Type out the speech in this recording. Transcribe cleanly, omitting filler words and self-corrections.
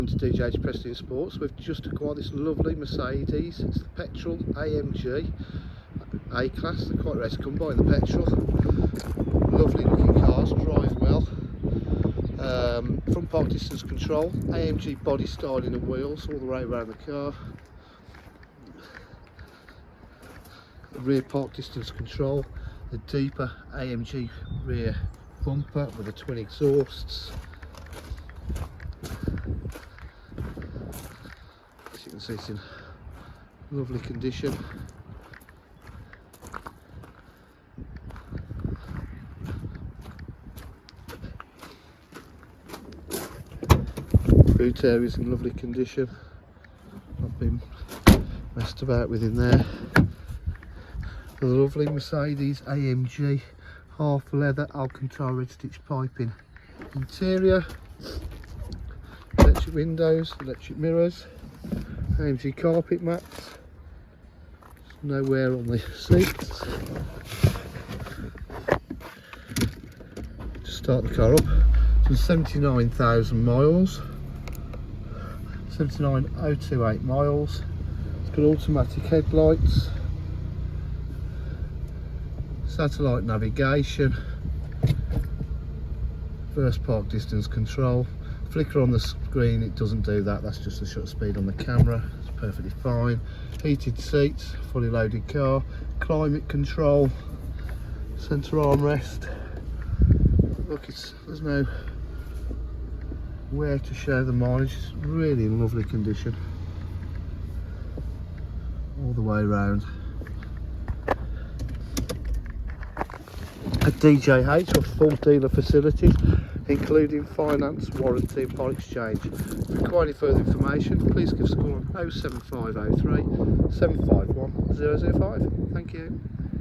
To DJ's Preston Sports. We've just acquired this lovely Mercedes. It's the petrol AMG A-Class. They're quite rare to come by in the petrol. Lovely looking cars, drive well. Front park distance control, AMG body styling and wheels all the way around the car. The rear park distance control, the deeper AMG rear bumper with the twin exhausts. As you can see, it's in lovely condition. Boot area is in lovely condition, not been messed about with in there. The lovely Mercedes AMG half leather Alcantara red stitch piping interior, electric windows, electric mirrors, AMG carpet mats, no wear on the seats. Just start the car up. It's 79,000 miles. 79,028 miles. It's got automatic headlights, satellite navigation, first park distance control. Flicker on the screen, it doesn't do that, that's just the shutter speed on the camera. It's perfectly fine. Heated seats, fully loaded car, climate control, centre armrest. Look, there's no where to show the mileage. It's really in lovely condition all the way around. At DJH, we're full dealer facilities including finance, warranty and part exchange. If you require any further information, please give us a call on 07503 751 005. Thank you.